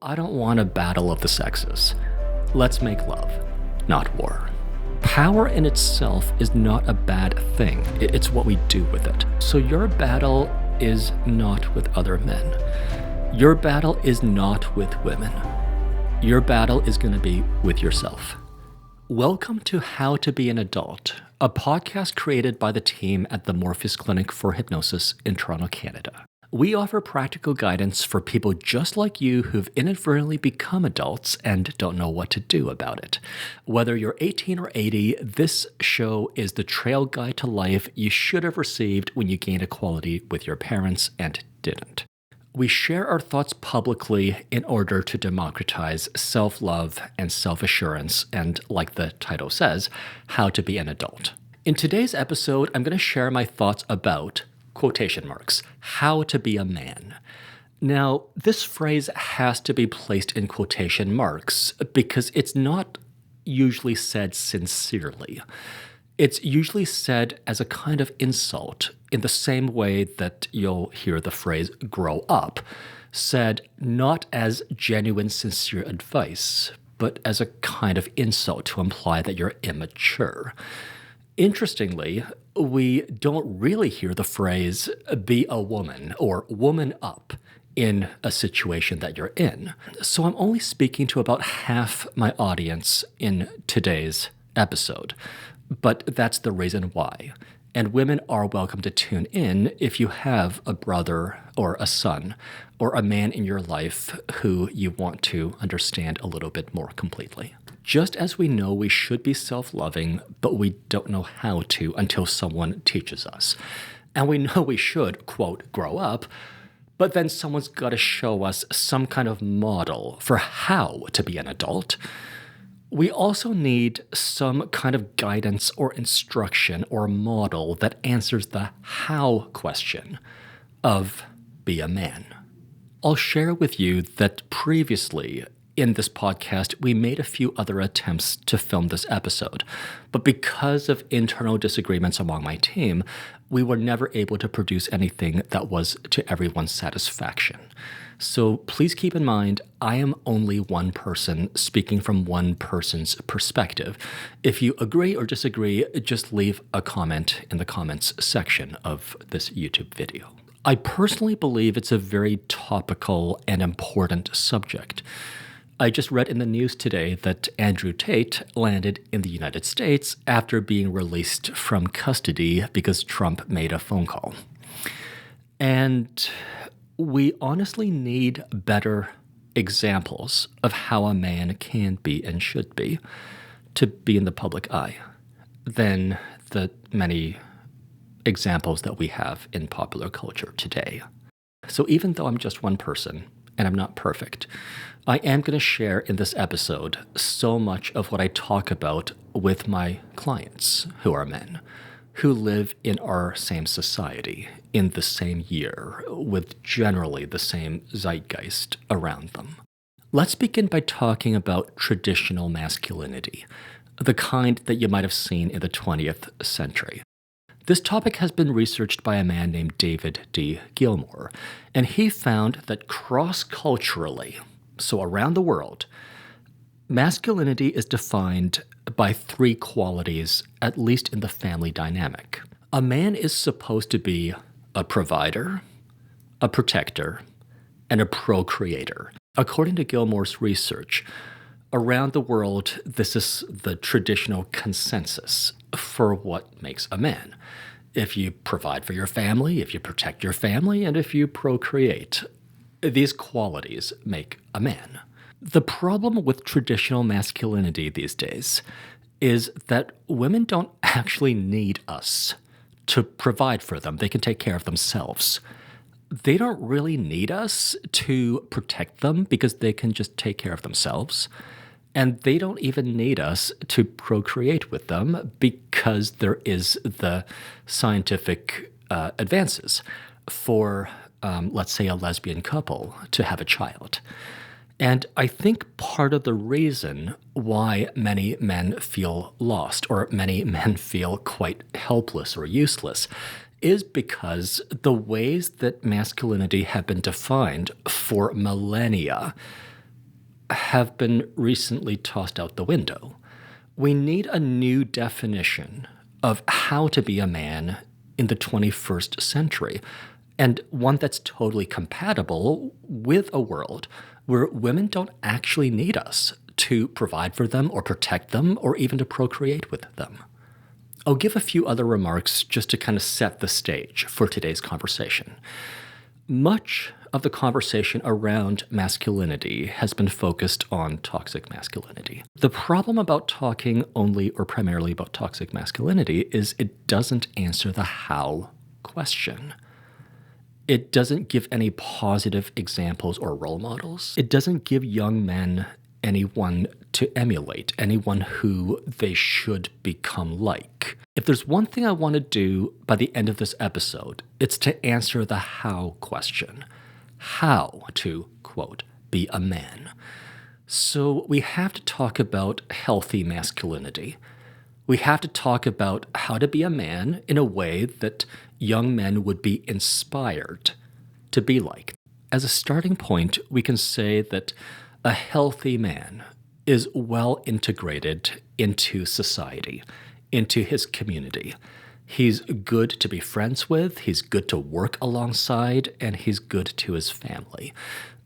I don't want a battle of the sexes. Let's make love, not war. Power in itself is not a bad thing. It's what we do with it. So your battle is not with other men. Your battle is not with women. Your battle is going to be with yourself. Welcome to How to Be an Adult, a podcast created by the team at the Morpheus Clinic for Hypnosis in Toronto, Canada. We offer practical guidance for people just like you who've inadvertently become adults and don't know what to do about it. Whether you're 18 or 80, this show is the trail guide to life you should have received when you gained equality with your parents and didn't. We share our thoughts publicly in order to democratize self-love and self-assurance and, like the title says, how to be an adult. In today's episode, I'm going to share my thoughts about, quotation marks, how to be a man. Now, this phrase has to be placed in quotation marks because it's not usually said sincerely. It's usually said as a kind of insult in the same way that you'll hear the phrase grow up, said not as genuine, sincere advice, but as a kind of insult to imply that you're immature. Interestingly, we don't really hear the phrase be a woman or woman up in a situation that you're in. So I'm only speaking to about half my audience in today's episode. But that's the reason why. And women are welcome to tune in if you have a brother or a son or a man in your life who you want to understand a little bit more completely. Just as we know we should be self-loving, but we don't know how to until someone teaches us. And we know we should, quote, grow up, but then someone's got to show us some kind of model for how to be an adult. We also need some kind of guidance or instruction or model that answers the how question of be a man. I'll share with you that previously in this podcast, we made a few other attempts to film this episode, but because of internal disagreements among my team, we were never able to produce anything that was to everyone's satisfaction. So please keep in mind, I am only one person speaking from one person's perspective. If you agree or disagree, just leave a comment in the comments section of this YouTube video. I personally believe it's a very topical and important subject. I just read in the news today that Andrew Tate landed in the United States after being released from custody because Trump made a phone call. And we honestly need better examples of how a man can be and should be to be in the public eye than the many examples that we have in popular culture today. So even though I'm just one person and I'm not perfect, I am going to share in this episode so much of what I talk about with my clients who are men, who live in our same society, in the same year, with generally the same zeitgeist around them. Let's begin by talking about traditional masculinity, the kind that you might have seen in the 20th century. This topic has been researched by a man named David D. Gilmour, and he found that cross-culturally, so around the world, masculinity is defined by three qualities, at least in the family dynamic. A man is supposed to be a provider, a protector, and a procreator. According to Gilmour's research, around the world, this is the traditional consensus for what makes a man. If you provide for your family, if you protect your family, and if you procreate, these qualities make a man. The problem with traditional masculinity these days is that women don't actually need us to provide for them. They can take care of themselves. They don't really need us to protect them because they can just take care of themselves. And they don't even need us to procreate with them because there is the scientific advances for, let's say, a lesbian couple to have a child. And I think part of the reason why many men feel lost or many men feel quite helpless or useless is because the ways that masculinity have been defined for millennia have been recently tossed out the window. We need a new definition of how to be a man in the 21st century, and one that's totally compatible with a world where women don't actually need us to provide for them or protect them or even to procreate with them. I'll give a few other remarks just to kind of set the stage for today's conversation. Much of the conversation around masculinity has been focused on toxic masculinity. The problem about talking only or primarily about toxic masculinity is it doesn't answer the how question. It doesn't give any positive examples or role models. It doesn't give young men anyone to emulate, anyone who they should become like. If there's one thing I want to do by the end of this episode, it's to answer the how question. How to, quote, be a man. So we have to talk about healthy masculinity. We have to talk about how to be a man in a way that young men would be inspired to be like. As a starting point, we can say that a healthy man is well integrated into society, into his community. He's good to be friends with, he's good to work alongside, and he's good to his family.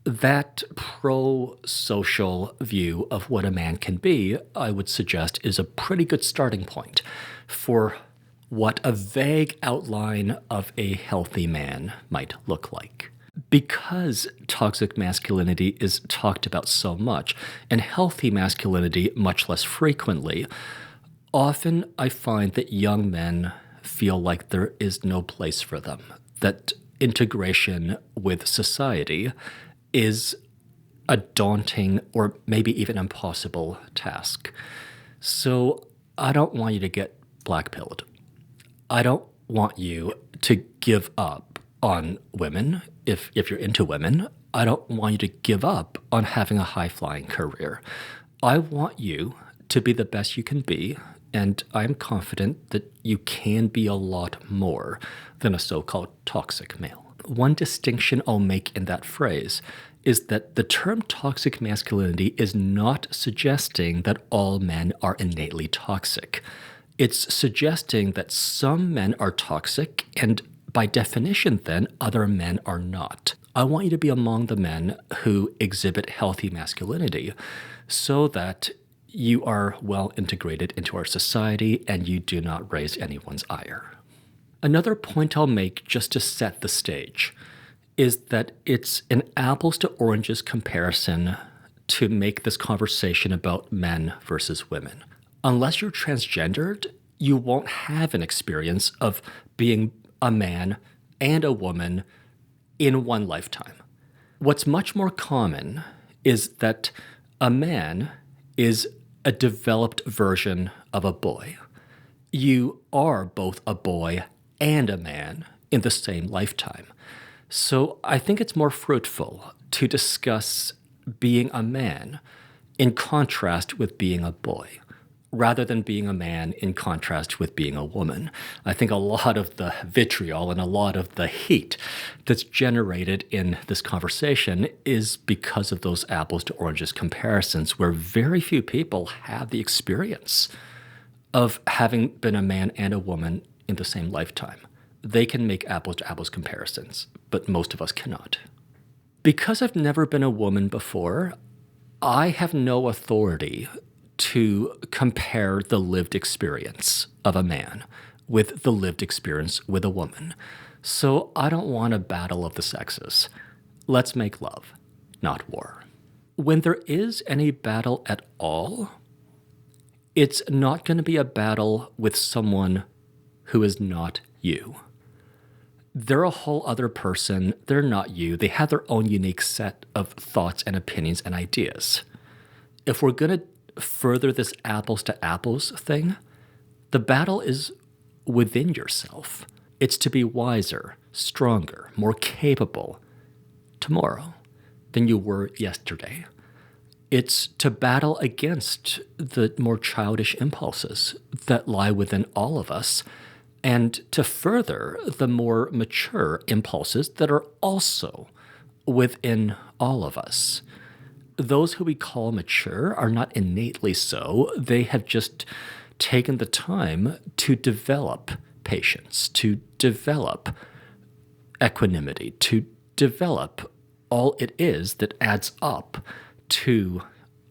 That pro-social view of what a man can be, I would suggest, is a pretty good starting point for what a vague outline of a healthy man might look like. Because toxic masculinity is talked about so much, and healthy masculinity much less frequently, often I find that young men feel like there is no place for them, that integration with society is a daunting or maybe even impossible task. So I don't want you to get black-pilled. I don't want you to give up on women if you're into women. I don't want you to give up on having a high-flying career. I want you to be the best you can be, and I'm confident that you can be a lot more than a so-called toxic male. One distinction I'll make in that phrase is that the term toxic masculinity is not suggesting that all men are innately toxic. It's suggesting that some men are toxic, and by definition then, other men are not. I want you to be among the men who exhibit healthy masculinity so that you are well integrated into our society and you do not raise anyone's ire. Another point I'll make just to set the stage is that it's an apples to oranges comparison to make this conversation about men versus women. Unless you're transgendered, you won't have an experience of being a man and a woman in one lifetime. What's much more common is that a man is a developed version of a boy. You are both a boy and a man in the same lifetime. So I think it's more fruitful to discuss being a man in contrast with being a boy, rather than being a man in contrast with being a woman. I think a lot of the vitriol and a lot of the heat that's generated in this conversation is because of those apples to oranges comparisons where very few people have the experience of having been a man and a woman in the same lifetime. They can make apples to apples comparisons, but most of us cannot. Because I've never been a woman before, I have no authority to compare the lived experience of a man with the lived experience with a woman. So I don't want a battle of the sexes. Let's make love, not war. When there is any battle at all, it's not going to be a battle with someone who is not you. They're a whole other person. They're not you. They have their own unique set of thoughts and opinions and ideas. If we're going to further this apples to apples thing, the battle is within yourself. It's to be wiser, stronger, more capable tomorrow than you were yesterday. It's to battle against the more childish impulses that lie within all of us and to further the more mature impulses that are also within all of us. Those who we call mature are not innately so. They have just taken the time to develop patience, to develop equanimity, to develop all it is that adds up to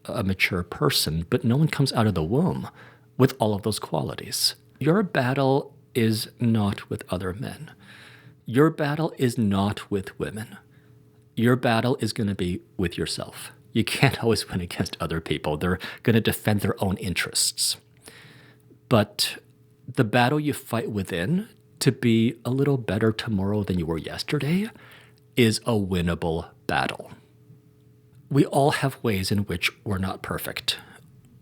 a mature person. But no one comes out of the womb with all of those qualities. Your battle is not with other men. Your battle is not with women. Your battle is going to be with yourself. You can't always win against other people. They're going to defend their own interests. But the battle you fight within to be a little better tomorrow than you were yesterday is a winnable battle. We all have ways in which we're not perfect.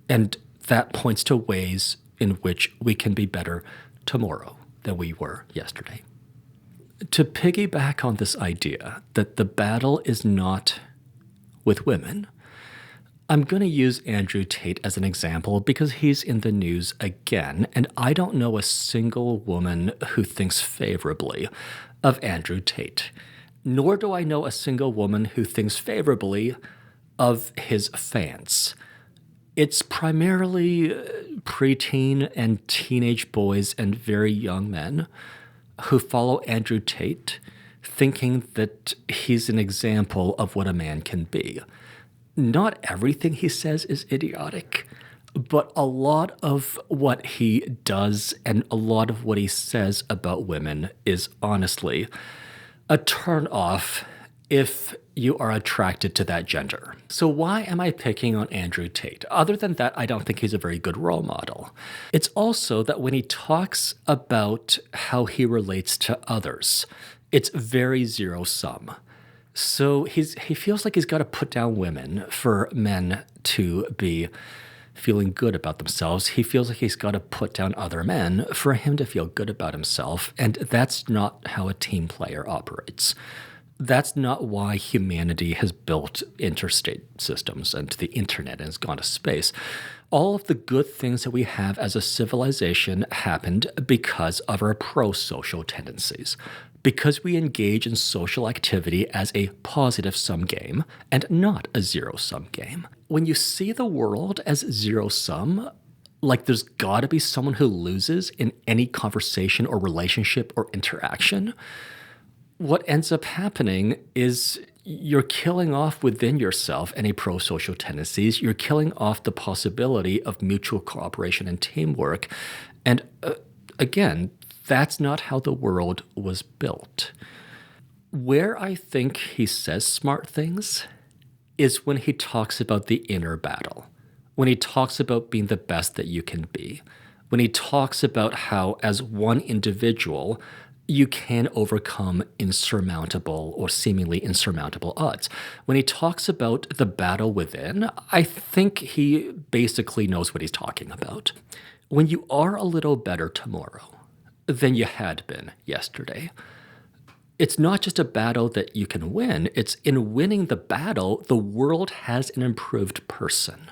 And that points to ways in which we can be better tomorrow than we were yesterday. To piggyback on this idea that the battle is not with women, I'm going to use Andrew Tate as an example because he's in the news again, and I don't know a single woman who thinks favorably of Andrew Tate, nor do I know a single woman who thinks favorably of his fans. It's primarily preteen and teenage boys and very young men who follow Andrew Tate, thinking that he's an example of what a man can be. Not everything he says is idiotic, but a lot of what he does and a lot of what he says about women is honestly a turn-off if you are attracted to that gender. So why am I picking on Andrew Tate? Other than that, I don't think he's a very good role model. It's also that when he talks about how he relates to others, it's very zero-sum. So he feels like he's got to put down women for men to be feeling good about themselves. He feels like he's got to put down other men for him to feel good about himself, and that's not how a team player operates. That's not why humanity has built interstate systems and the internet and has gone to space. All of the good things that we have as a civilization happened because of our pro-social tendencies, because we engage in social activity as a positive-sum game and not a zero-sum game. When you see the world as zero-sum, like there's got to be someone who loses in any conversation or relationship or interaction, what ends up happening is you're killing off within yourself any pro-social tendencies. You're killing off the possibility of mutual cooperation and teamwork. And again, that's not how the world was built. Where I think he says smart things is when he talks about the inner battle, when he talks about being the best that you can be, when he talks about how as one individual, you can overcome insurmountable or seemingly insurmountable odds. When he talks about the battle within, I think he basically knows what he's talking about. When you are a little better tomorrow than you had been yesterday, it's not just a battle that you can win. It's in winning the battle, the world has an improved person.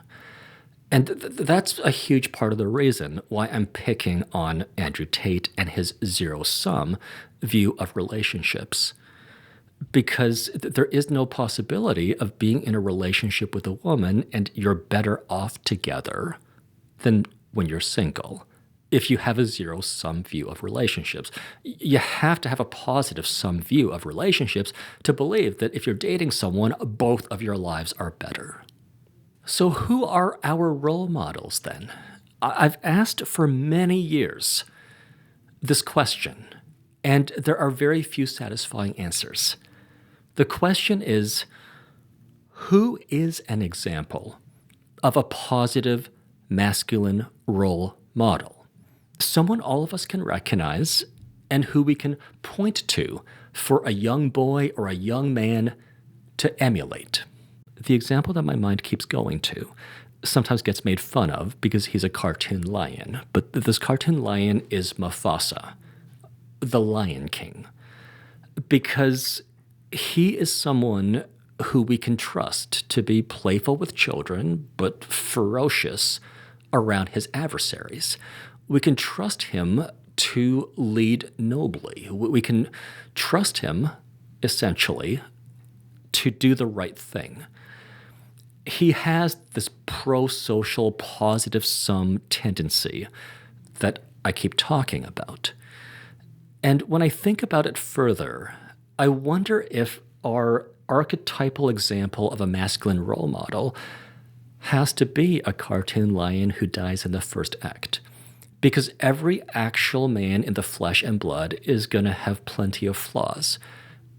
And that's a huge part of the reason why I'm picking on Andrew Tate and his zero-sum view of relationships. Because there is no possibility of being in a relationship with a woman and you're better off together than when you're single if you have a zero-sum view of relationships. You have to have a positive-sum view of relationships to believe that if you're dating someone, both of your lives are better. So who are our role models then? I've asked for many years this question, and there are very few satisfying answers. The question is, who is an example of a positive masculine role model? Someone all of us can recognize and who we can point to for a young boy or a young man to emulate. The example that my mind keeps going to sometimes gets made fun of because he's a cartoon lion, but this cartoon lion is Mufasa, the Lion King, because he is someone who we can trust to be playful with children, but ferocious around his adversaries. We can trust him to lead nobly. We can trust him, essentially, to do the right thing. he has this pro-social positive sum tendency that I keep talking about. And when I think about it further, I wonder if our archetypal example of a masculine role model has to be a cartoon lion who dies in the first act. Because every actual man in the flesh and blood is going to have plenty of flaws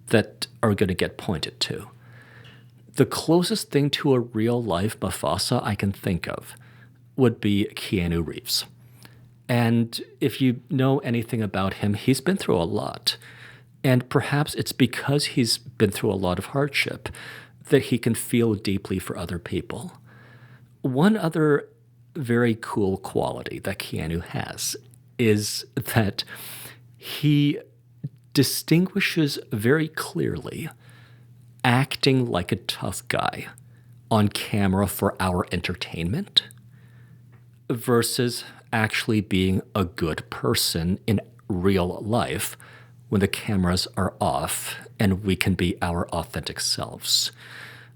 that are going to get pointed to. The closest thing to a real-life Mufasa I can think of would be Keanu Reeves. And if you know anything about him, he's been through a lot. And perhaps it's because he's been through a lot of hardship that he can feel deeply for other people. One other very cool quality that Keanu has is that he distinguishes very clearly acting like a tough guy on camera for our entertainment versus actually being a good person in real life when the cameras are off and we can be our authentic selves.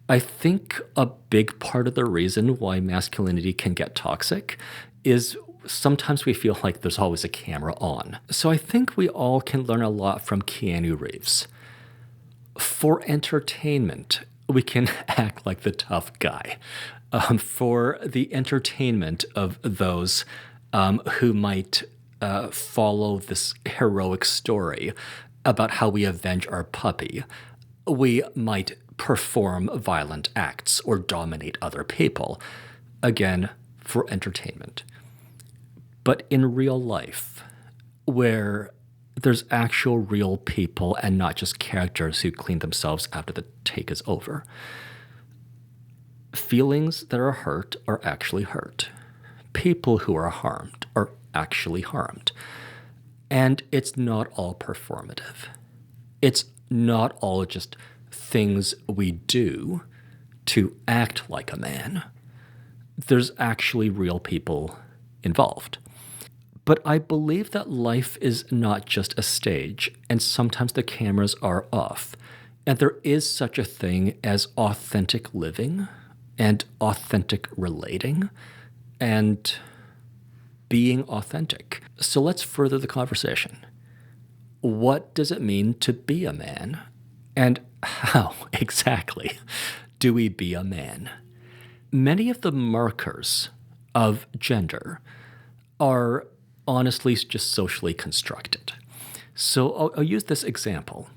I think a big part of the reason why masculinity can get toxic is sometimes we feel like there's always a camera on. So I think we all can learn a lot from Keanu Reeves. For entertainment, we can act like the tough guy. For the entertainment of those who might follow this heroic story about how we avenge our puppy, we might perform violent acts or dominate other people, again, for entertainment. But in real life, where there's actual real people and not just characters who clean themselves after the take is over, feelings that are hurt are actually hurt. People who are harmed are actually harmed. And it's not all performative. It's not all just things we do to act like a man. There's actually real people involved. But I believe that life is not just a stage, and sometimes the cameras are off. And there is such a thing as authentic living and authentic relating and being authentic. So let's further the conversation. What does it mean to be a man? And how exactly do we be a man? Many of the markers of gender are honestly just socially constructed. So I'll use this example.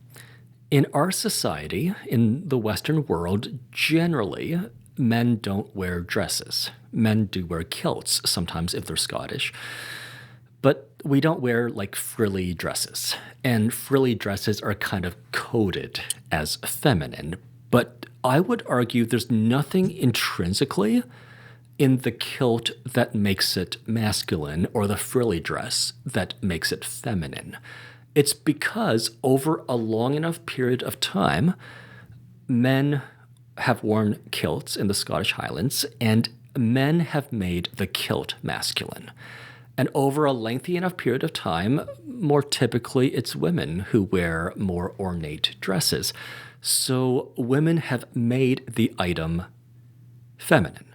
In our society, in the Western world, generally, men don't wear dresses. Men do wear kilts, sometimes if they're Scottish. But we don't wear like frilly dresses. And frilly dresses are kind of coded as feminine. But I would argue there's nothing intrinsically in the kilt that makes it masculine or the frilly dress that makes it feminine. It's because over a long enough period of time, men have worn kilts in the Scottish Highlands, and men have made the kilt masculine. And over a lengthy enough period of time, more typically it's women who wear more ornate dresses. So women have made the item feminine.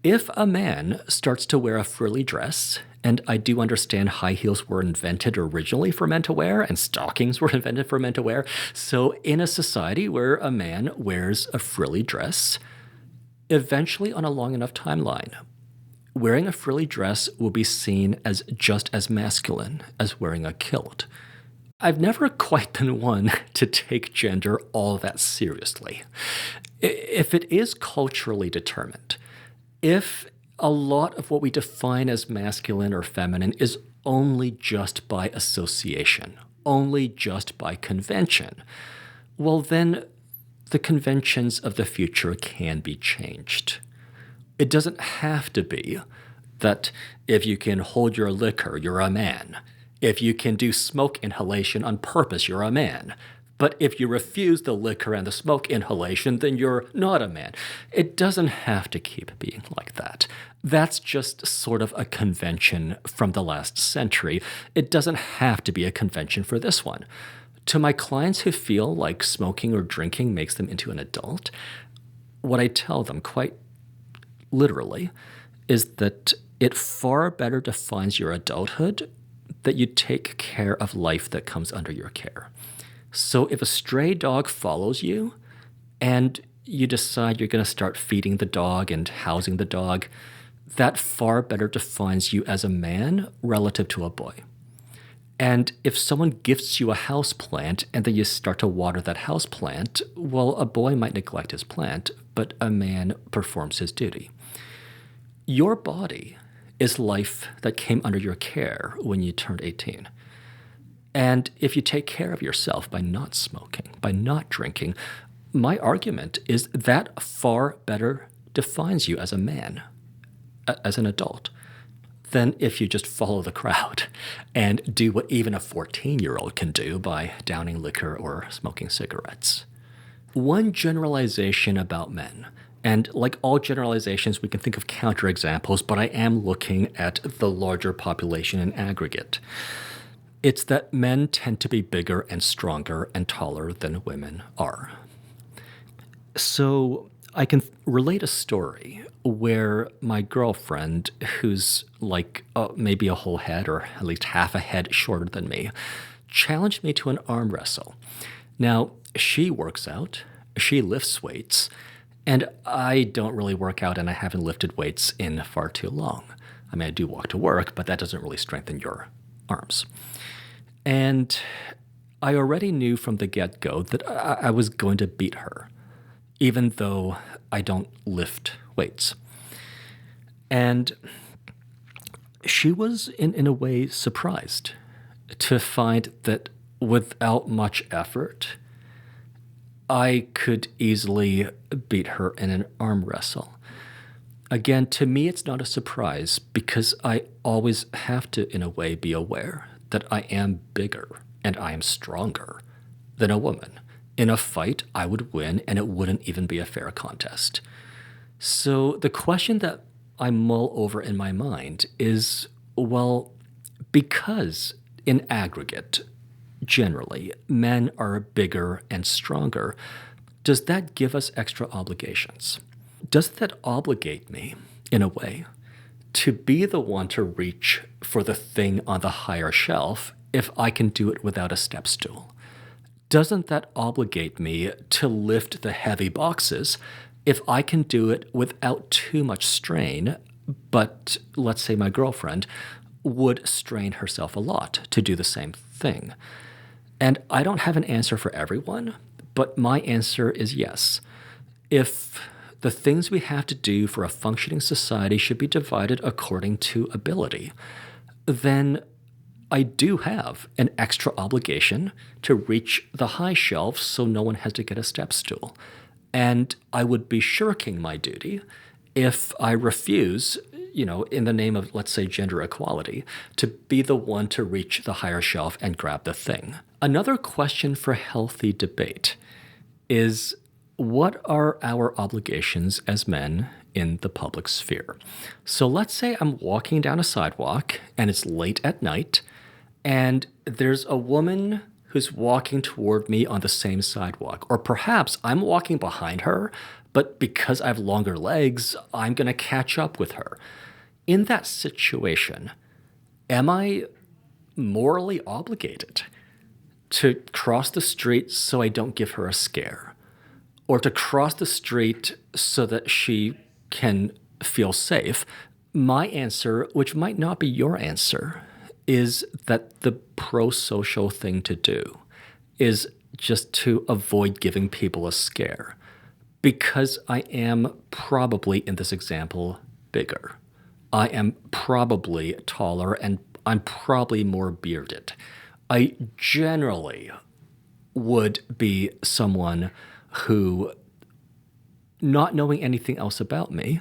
If a man starts to wear a frilly dress, and I do understand high heels were invented originally for men to wear, and stockings were invented for men to wear, so in a society where a man wears a frilly dress, eventually on a long enough timeline, wearing a frilly dress will be seen as just as masculine as wearing a kilt. I've never quite been one to take gender all that seriously. If it is culturally determined, if a lot of what we define as masculine or feminine is only just by association, only just by convention, well then the conventions of the future can be changed. It doesn't have to be that if you can hold your liquor, you're a man. If you can do smoke inhalation on purpose, you're a man. But if you refuse the liquor and the smoke inhalation, then you're not a man. It doesn't have to keep being like that. That's just sort of a convention from the last century. It doesn't have to be a convention for this one. To my clients who feel like smoking or drinking makes them into an adult, what I tell them quite literally is that it far better defines your adulthood that you take care of life that comes under your care. So if a stray dog follows you and you decide you're going to start feeding the dog and housing the dog, that far better defines you as a man relative to a boy. And if someone gifts you a house plant and then you start to water that house plant, well, a boy might neglect his plant, but a man performs his duty. Your body is life that came under your care when you turned 18. And if you take care of yourself by not smoking, by not drinking, my argument is that far better defines you as a man, as an adult, than if you just follow the crowd and do what even a 14-year-old can do by downing liquor or smoking cigarettes. One generalization about men, and like all generalizations, we can think of counterexamples, but I am looking at the larger population in aggregate. It's that men tend to be bigger and stronger and taller than women are. So I can relate a story where my girlfriend, who's like maybe a whole head or at least half a head shorter than me, challenged me to an arm wrestle. Now, she works out, she lifts weights, and I don't really work out and I haven't lifted weights in far too long. I mean, I do walk to work, but that doesn't really strengthen your arms. And I already knew from the get-go that I was going to beat her, even though I don't lift weights. And she was, in a way, surprised to find that without much effort, I could easily beat her in an arm wrestle. Again, to me, it's not a surprise because I always have to, in a way, be aware that I am bigger and I am stronger than a woman. In a fight, I would win, and it wouldn't even be a fair contest. So the question that I mull over in my mind is, well, because in aggregate, generally, men are bigger and stronger, does that give us extra obligations? Does that obligate me, in a way, to be the one to reach for the thing on the higher shelf if I can do it without a step stool? Doesn't that obligate me to lift the heavy boxes if I can do it without too much strain, but let's say my girlfriend would strain herself a lot to do the same thing? And I don't have an answer for everyone, but my answer is yes. If the things we have to do for a functioning society should be divided according to ability, then I do have an extra obligation to reach the high shelf so no one has to get a step stool. And I would be shirking my duty if I refuse, in the name of, let's say, gender equality, to be the one to reach the higher shelf and grab the thing. Another question for healthy debate is, what are our obligations as men in the public sphere? So let's say I'm walking down a sidewalk and it's late at night, and there's a woman who's walking toward me on the same sidewalk. Or perhaps I'm walking behind her, but because I have longer legs, I'm going to catch up with her. In that situation, am I morally obligated to cross the street so I don't give her a scare? Or to cross the street so that she can feel safe? My answer, which might not be your answer, is that the pro-social thing to do is just to avoid giving people a scare. Because I am probably, in this example, bigger. I am probably taller, and I'm probably more bearded. I generally would be someone who, not knowing anything else about me,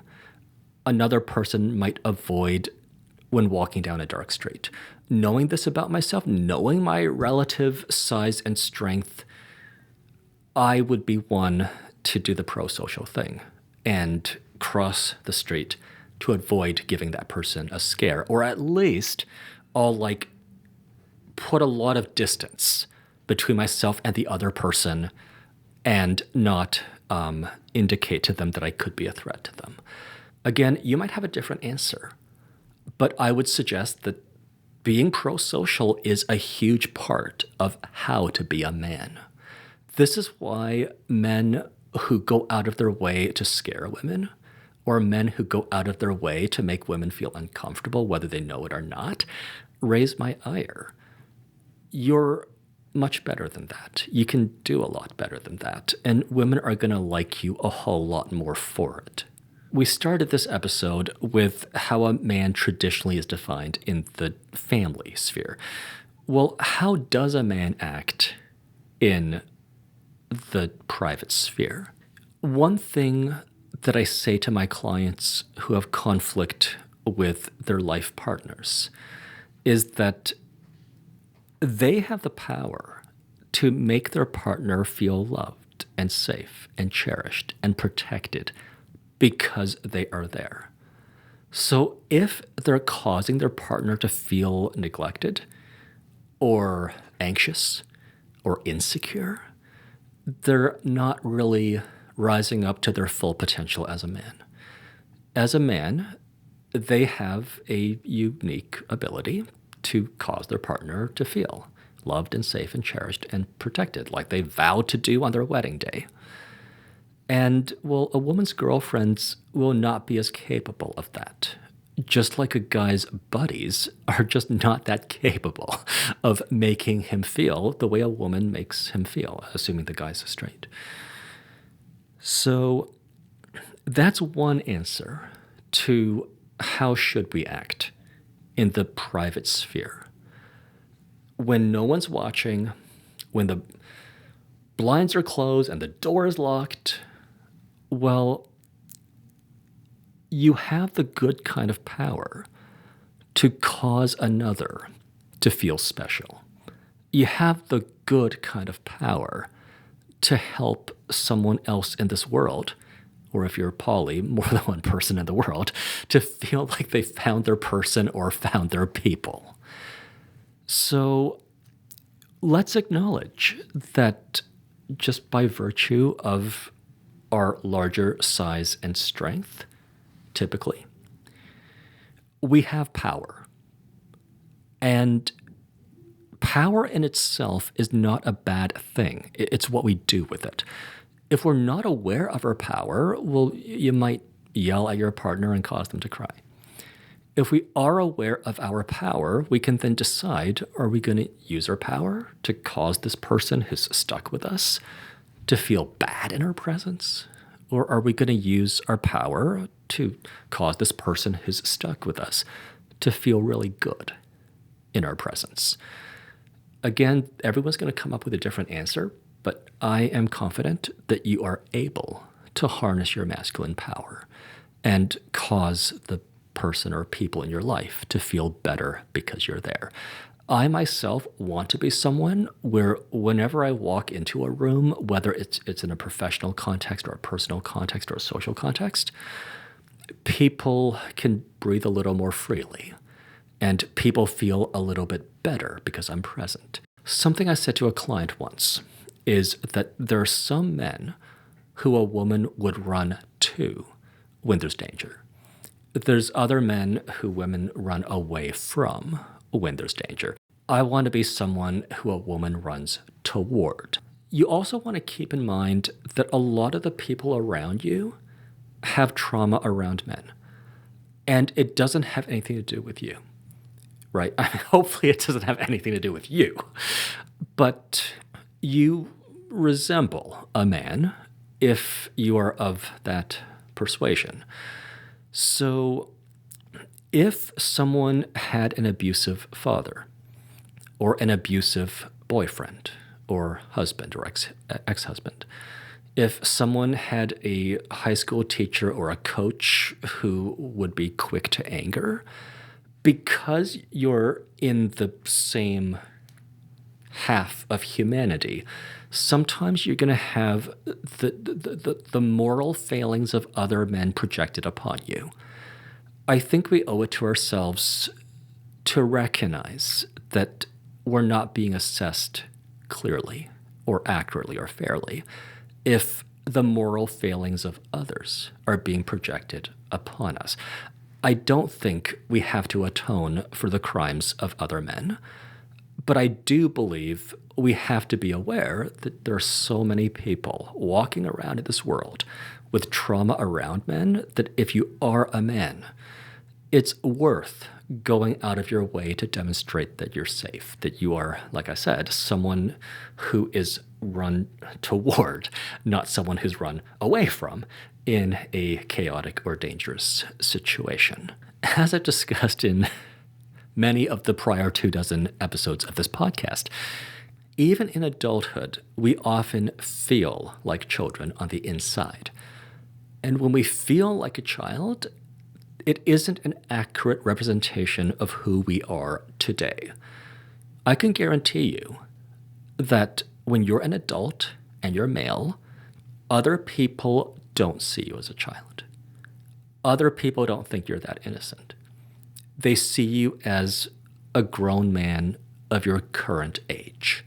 another person might avoid when walking down a dark street. Knowing this about myself, knowing my relative size and strength, I would be one to do the pro-social thing and cross the street to avoid giving that person a scare. Or at least I'll put a lot of distance between myself and the other person and not indicate to them that I could be a threat to them? Again, you might have a different answer, but I would suggest that being pro-social is a huge part of how to be a man. This is why men who go out of their way to scare women, or men who go out of their way to make women feel uncomfortable, whether they know it or not, raise my ire. You're much better than that. You can do a lot better than that, and women are going to like you a whole lot more for it. We started this episode with how a man traditionally is defined in the family sphere. Well, how does a man act in the private sphere? One thing that I say to my clients who have conflict with their life partners is that they have the power to make their partner feel loved and safe and cherished and protected because they are there. So if they're causing their partner to feel neglected or anxious or insecure, they're not really rising up to their full potential as a man. As a man, they have a unique ability to cause their partner to feel loved and safe and cherished and protected, like they vowed to do on their wedding day. And, well, a woman's girlfriends will not be as capable of that. Just like a guy's buddies are just not that capable of making him feel the way a woman makes him feel, assuming the guy's straight. So that's one answer to how should we act in the private sphere. When no one's watching, when the blinds are closed and the door is locked, well, you have the good kind of power to cause another to feel special. You have the good kind of power to help someone else in this world, or if you're poly, more than one person in the world, to feel like they found their person or found their people. So let's acknowledge that just by virtue of our larger size and strength, typically, we have power. And power in itself is not a bad thing. It's what we do with it. If we're not aware of our power, well, you might yell at your partner and cause them to cry. If we are aware of our power, we can then decide, are we going to use our power to cause this person who's stuck with us to feel bad in our presence? Or are we going to use our power to cause this person who's stuck with us to feel really good in our presence? Again, everyone's going to come up with a different answer, but I am confident that you are able to harness your masculine power and cause the person or people in your life to feel better because you're there. I myself want to be someone where whenever I walk into a room, whether it's in a professional context or a personal context or a social context, people can breathe a little more freely and people feel a little bit better because I'm present. Something I said to a client once is that there are some men who a woman would run to when there's danger. There's other men who women run away from when there's danger. I want to be someone who a woman runs toward. You also want to keep in mind that a lot of the people around you have trauma around men, and it doesn't have anything to do with you, right? I mean, hopefully it doesn't have anything to do with you, but you resemble a man if you are of that persuasion. So if someone had an abusive father or an abusive boyfriend or husband or ex-husband, if someone had a high school teacher or a coach who would be quick to anger, because you're in the same half of humanity, sometimes you're going to have the moral failings of other men projected upon you. I think we owe it to ourselves to recognize that we're not being assessed clearly or accurately or fairly if the moral failings of others are being projected upon us. I don't think we have to atone for the crimes of other men, but I do believe we have to be aware that there are so many people walking around in this world with trauma around men that if you are a man, it's worth going out of your way to demonstrate that you're safe, that you are, like I said, someone who is run toward, not someone who's run away from in a chaotic or dangerous situation. As I've discussed in many of the prior 24 episodes of this podcast, even in adulthood, we often feel like children on the inside. And when we feel like a child, it isn't an accurate representation of who we are today. I can guarantee you that when you're an adult and you're male, other people don't see you as a child. Other people don't think you're that innocent. They see you as a grown man of your current age.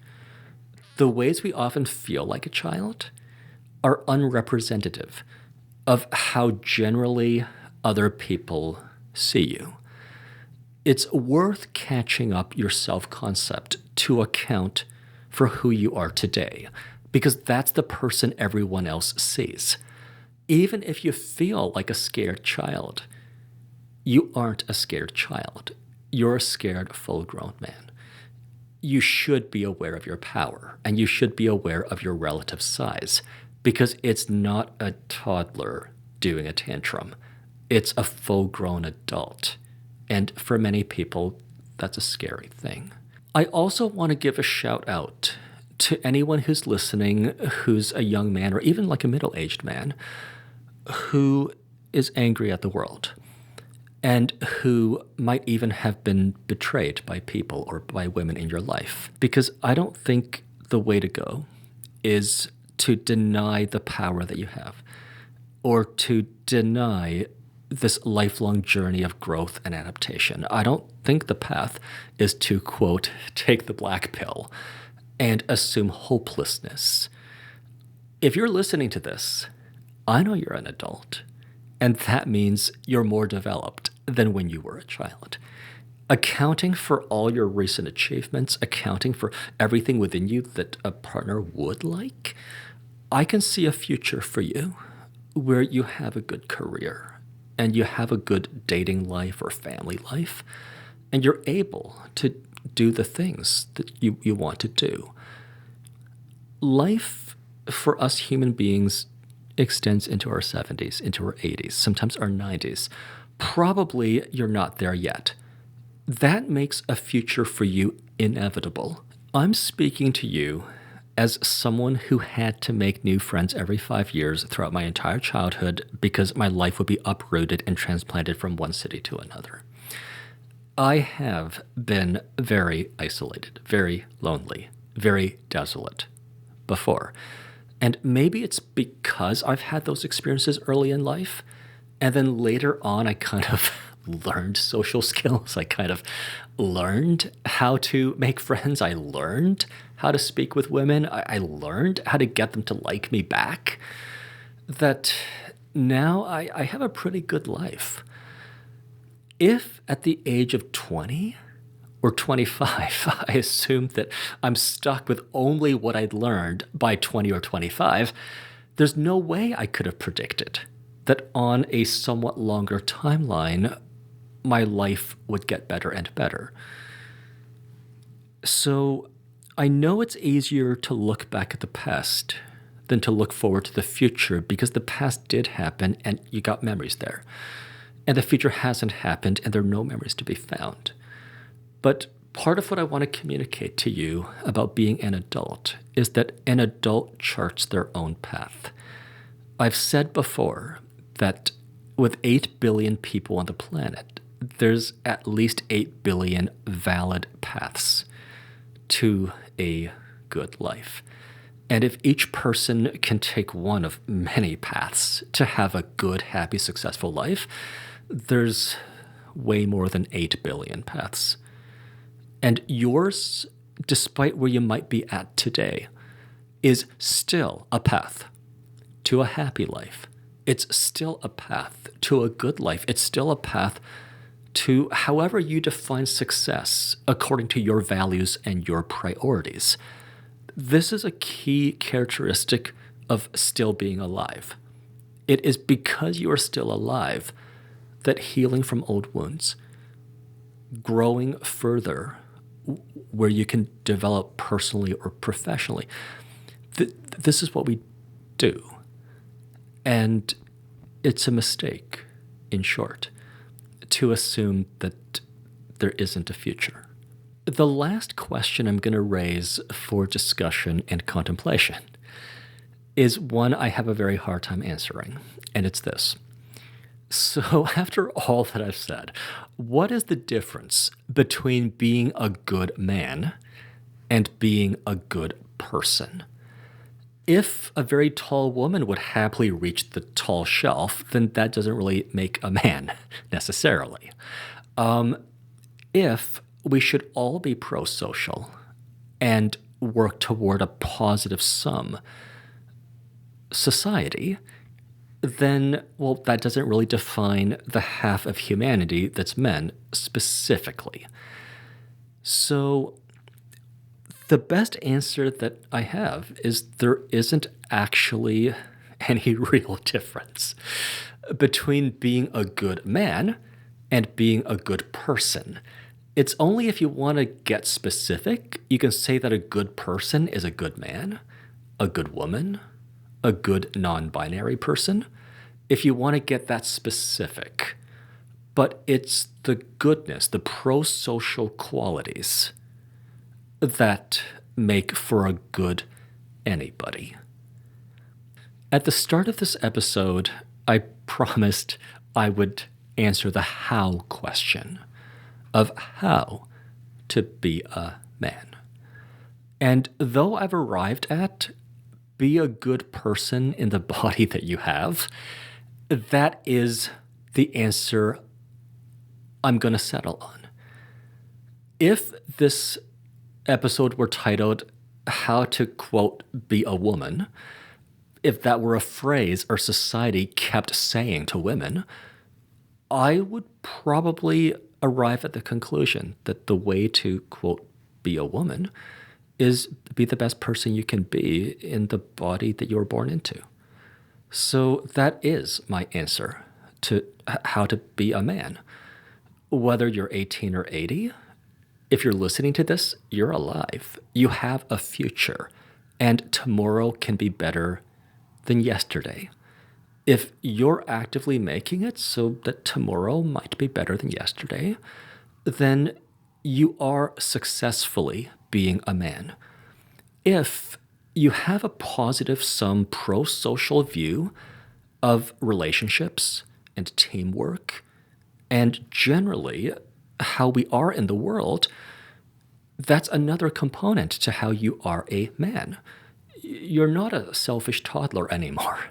The ways we often feel like a child are unrepresentative of how generally other people see you. It's worth catching up your self-concept to account for who you are today, because that's the person everyone else sees. Even if you feel like a scared child, you aren't a scared child. You're a scared, full-grown man. You should be aware of your power, and you should be aware of your relative size, because it's not a toddler doing a tantrum. It's a full-grown adult. And for many people, that's a scary thing. I also want to give a shout out to anyone who's listening who's a young man or even like a middle-aged man who is angry at the world and who might even have been betrayed by people or by women in your life. Because I don't think the way to go is to deny the power that you have or to deny this lifelong journey of growth and adaptation. I don't think the path is to, quote, take the black pill and assume hopelessness. If you're listening to this, I know you're an adult, and that means you're more developed than when you were a child. Accounting for all your recent achievements, accounting for everything within you that a partner would like, I can see a future for you where you have a good career and you have a good dating life or family life, and you're able to do the things that you want to do. Life for us human beings extends into our 70s, into our 80s, sometimes our 90s. Probably you're not there yet. That makes a future for you inevitable. I'm speaking to you as someone who had to make new friends every 5 years throughout my entire childhood because my life would be uprooted and transplanted from one city to another. I have been very isolated, very lonely, very desolate before. And maybe it's because I've had those experiences early in life, and then later on I kind of learned social skills. I kind of learned how to make friends. I learned how to speak with women. I learned how to get them to like me back. That now I have a pretty good life. If at the age of 20 or 25, I assumed that I'm stuck with only what I'd learned by 20 or 25, there's no way I could have predicted that on a somewhat longer timeline, my life would get better and better. So I know it's easier to look back at the past than to look forward to the future because the past did happen and you got memories there. And the future hasn't happened and there are no memories to be found. But part of what I want to communicate to you about being an adult is that an adult charts their own path. I've said before that with 8 billion people on the planet, there's at least 8 billion valid paths to a good life. And if each person can take one of many paths to have a good, happy, successful life, there's way more than 8 billion paths. And yours, despite where you might be at today, is still a path. to a happy life. It's still a path to a good life. It's still a path to however you define success according to your values and your priorities. This is a key characteristic of still being alive. It is because you are still alive that healing from old wounds, growing further where you can develop personally or professionally, this is what we do. And it's a mistake, in short, to assume that there isn't a future. The last question I'm going to raise for discussion and contemplation is one I have a very hard time answering, and it's this. So after all that I've said, what is the difference between being a good man and being a good person? If a very tall woman would happily reach the tall shelf, then that doesn't really make a man, necessarily. If we should all be pro-social and work toward a positive sum society, then, well, that doesn't really define the half of humanity that's men specifically. So the best answer that I have is there isn't actually any real difference between being a good man and being a good person. It's only if you want to get specific, you can say that a good person is a good man, a good woman, a good non-binary person, if you want to get that specific. But it's the goodness, the pro-social qualities that make for a good anybody. At the start of this episode, I promised I would answer the how question of how to be a man. And though I've arrived at be a good person in the body that you have, that is the answer I'm going to settle on. If this episode were titled How to, quote, be a woman, if that were a phrase our society kept saying to women, I would probably arrive at the conclusion that the way to, quote, be a woman is be the best person you can be in the body that you were born into. So that is my answer to how to be a man. Whether you're 18 or 80, if you're listening to this, you're alive. You have a future, and tomorrow can be better than yesterday. If you're actively making it so that tomorrow might be better than yesterday, then you are successfully being a man. If you have a positive, some pro-social view of relationships and teamwork, and generally how we are in the world, that's another component to how you are a man. You're not a selfish toddler anymore.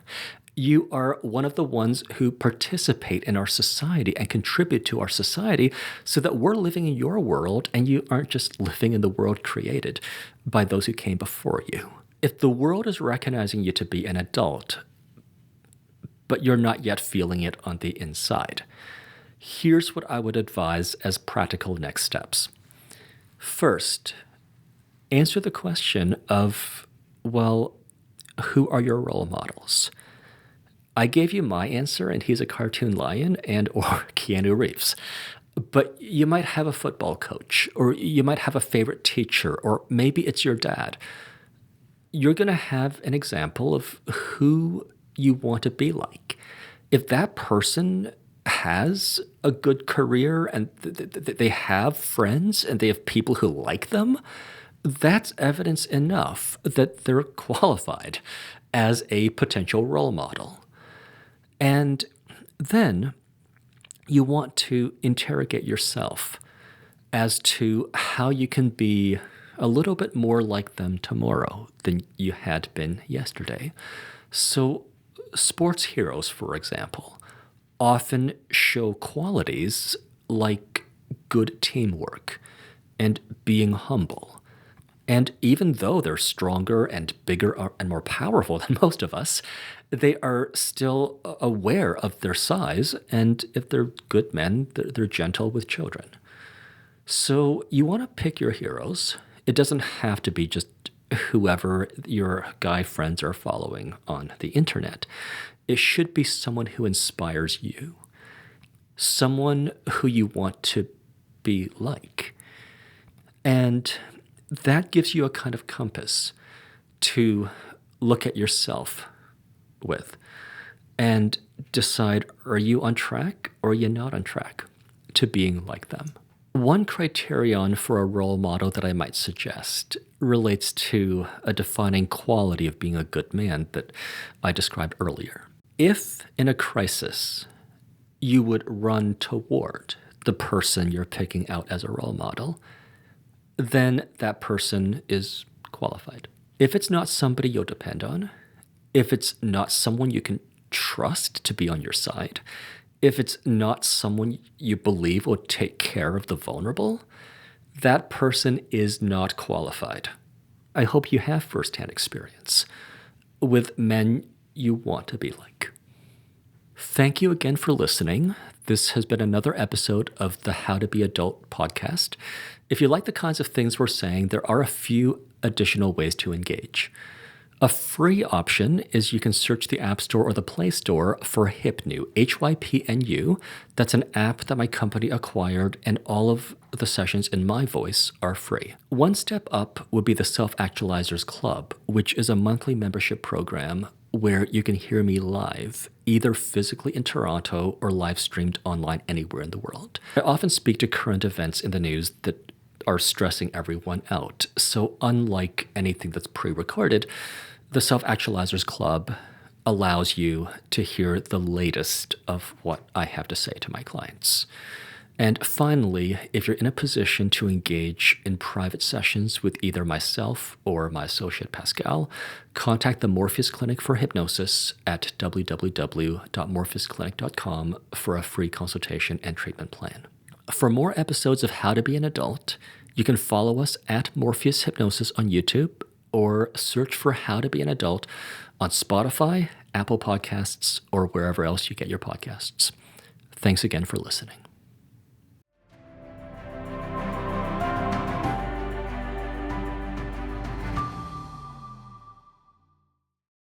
You are one of the ones who participate in our society and contribute to our society so that we're living in your world and you aren't just living in the world created by those who came before you. If the world is recognizing you to be an adult, but you're not yet feeling it on the inside, here's what I would advise as practical next steps. First, answer the question of, well, who are your role models? I gave you my answer, and he's a cartoon lion and or Keanu Reeves. But you might have a football coach, or you might have a favorite teacher, or maybe it's your dad. You're going to have an example of who you want to be like. If that person has a good career and they have friends and they have people who like them, that's evidence enough that they're qualified as a potential role model. And then you want to interrogate yourself as to how you can be a little bit more like them tomorrow than you had been yesterday. So sports heroes, for example, often show qualities like good teamwork and being humble. And even though they're stronger and bigger and more powerful than most of us, they are still aware of their size. And if they're good men, they're gentle with children. So you want to pick your heroes. It doesn't have to be just whoever your guy friends are following on the internet. It should be someone who inspires you, someone who you want to be like. And that gives you a kind of compass to look at yourself with and decide, are you on track or are you not on track to being like them? One criterion for a role model that I might suggest relates to a defining quality of being a good man that I described earlier. If in a crisis you would run toward the person you're picking out as a role model, then that person is qualified. If it's not somebody you'll depend on, if it's not someone you can trust to be on your side, if it's not someone you believe will take care of the vulnerable, that person is not qualified. I hope you have firsthand experience with men you want to be like. Thank you again for listening. This has been another episode of the How to Be Adult podcast. If you like the kinds of things we're saying, there are a few additional ways to engage. A free option is you can search the App Store or the Play Store for Hypnu, Hypnu. That's an app that my company acquired, and all of the sessions in my voice are free. One step up would be the Self-Actualizers Club, which is a monthly membership program where you can hear me live, either physically in Toronto or live streamed online anywhere in the world. I often speak to current events in the news that are stressing everyone out. So unlike anything that's pre-recorded, the Self-Actualizers Club allows you to hear the latest of what I have to say to my clients. And finally, if you're in a position to engage in private sessions with either myself or my associate Pascal, contact the Morpheus Clinic for Hypnosis at www.morpheusclinic.com for a free consultation and treatment plan. For more episodes of How to Be an Adult, you can follow us at Morpheus Hypnosis on YouTube or search for How to Be an Adult on Spotify, Apple Podcasts, or wherever else you get your podcasts. Thanks again for listening.